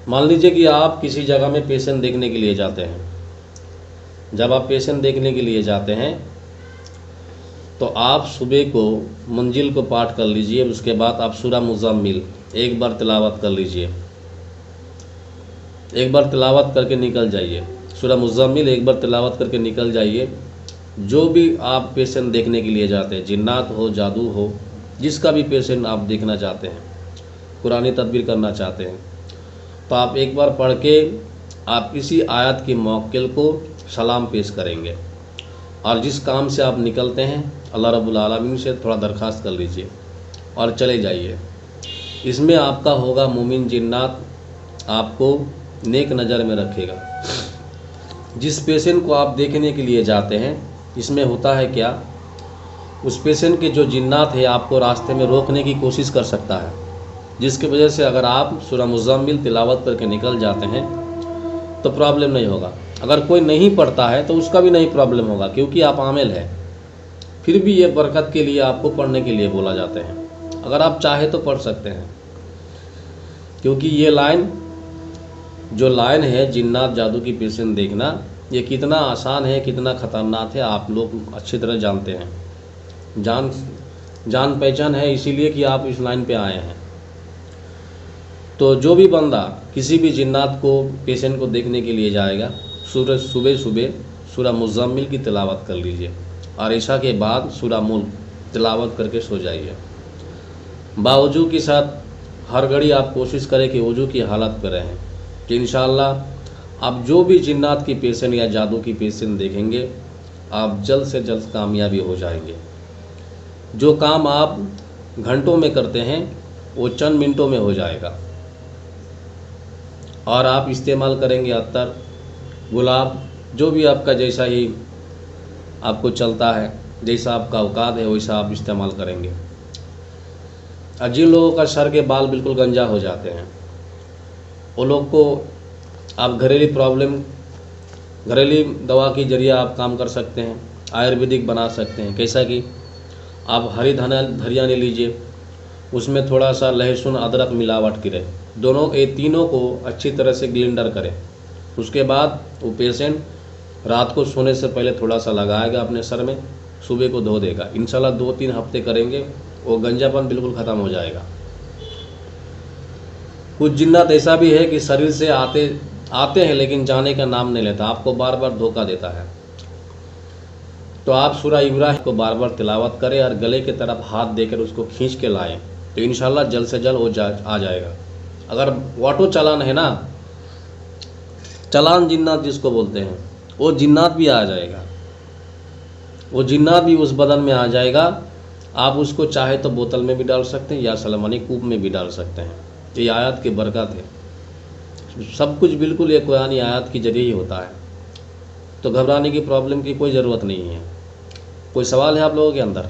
मान लीजिए कि आप किसी जगह में पेशेंट देखने के लिए जाते हैं। जब आप पेशेंट देखने के लिए जाते हैं तो आप सुबह को मंजिल को पाठ कर लीजिए, उसके बाद आप सूरह मुज़म्मिल एक बार तिलावत कर लीजिए, एक बार तिलावत करके निकल जाइए। सूरह मुज़म्मिल एक बार तिलावत करके निकल जाइए। जो भी आप पेशेंट देखने के लिए जाते हैं, जिन्नात हो, जादू हो, जिसका भी पेशेंट आप देखना चाहते हैं, कुरानी तदबीर करना चाहते हैं, तो आप एक बार पढ़ के आप इसी आयत की मौक्किल को सलाम पेश करेंगे और जिस काम से आप निकलते हैं अल्लाह रब्बुल आलमीन से थोड़ा दरख्वास्त कर लीजिए और चले जाइए। इसमें आपका होगा मोमिन जिन्नात आपको नेक नज़र में रखेगा। जिस पेशेंट को आप देखने के लिए जाते हैं, इसमें होता है क्या, उस पेशेंट के जो जिन्नात है आपको रास्ते में रोकने की कोशिश कर सकता है, जिसकी वजह से अगर आप सूरह मुज़म्मिल तिलावत करके निकल जाते हैं तो प्रॉब्लम नहीं होगा। अगर कोई नहीं पढ़ता है तो उसका भी नहीं प्रॉब्लम होगा, क्योंकि आप आमिल हैं। फिर भी ये बरकत के लिए आपको पढ़ने के लिए बोला जाते हैं। अगर आप चाहे तो पढ़ सकते हैं, क्योंकि ये जो लाइन है जिन्नात जादू की पेशेंट देखना, ये कितना आसान है, कितना ख़तरनाक है, आप लोग अच्छी तरह जानते हैं। जान पहचान है, इसीलिए कि आप इस लाइन पे आए हैं। तो जो भी बंदा किसी भी जिन्नात को पेशेंट को देखने के लिए जाएगा, सुबह सुबह सूरह मुज़म्मिल की तिलावत कर लीजिए और इशा के बाद सूरह मुल्क तिलावत करके सो जाइए। बावजू के साथ हर घड़ी आप कोशिश करें कि वजू की हालत पर रहें, कि इंशाअल्लाह आप जो भी जिन्नात की पेशेंट या जादू की पेशेंट देखेंगे, आप जल्द से जल्द कामयाबी हो जाएंगे। जो काम आप घंटों में करते हैं वो चंद मिनटों में हो जाएगा। और आप इस्तेमाल करेंगे अत्तर, गुलाब, जो भी आपका जैसा ही आपको चलता है, जैसा आपका औकात है वैसा आप इस्तेमाल करेंगे। और जिन लोगों का सर के बाल बिल्कुल गंजा हो जाते हैं, वो लोग को आप घरेलू दवा के जरिए आप काम कर सकते हैं, आयुर्वेदिक बना सकते हैं। कैसा कि आप हरी धनिया लीजिए, उसमें थोड़ा सा लहसुन अदरक मिलावट करें, ये तीनों को अच्छी तरह से ब्लेंडर करें। उसके बाद वो पेशेंट रात को सोने से पहले थोड़ा सा लगाएगा अपने सर में, सुबह को धो देगा। इंशाल्लाह 2-3 हफ्ते करेंगे, वो गंजापन बिल्कुल ख़त्म हो जाएगा। कुछ जिन्नात ऐसा भी है कि शरीर से आते हैं लेकिन जाने का नाम नहीं लेता, आपको बार बार धोखा देता है। तो आप सूरह इब्राहिम को बार बार तिलावत करें और गले की तरफ हाथ देकर उसको खींच के लाएं, तो इंशाल्लाह जल्द से जल्द वो आ जाएगा। अगर ऑटो चालान है ना, चालान जिन्नात जिसको बोलते हैं, वो जिन्नात भी आ जाएगा, वो जिन्नात भी उस बदन में आ जाएगा। आप उसको चाहे तो बोतल में भी डाल सकते हैं या सलमानी कूप में भी डाल सकते हैं। ये आयत की बरकत है। सब कुछ बिल्कुल ये कुरानी आयत के जरिए ही होता है, तो घबराने की प्रॉब्लम की कोई ज़रूरत नहीं है। कोई सवाल है आप लोगों के अंदर?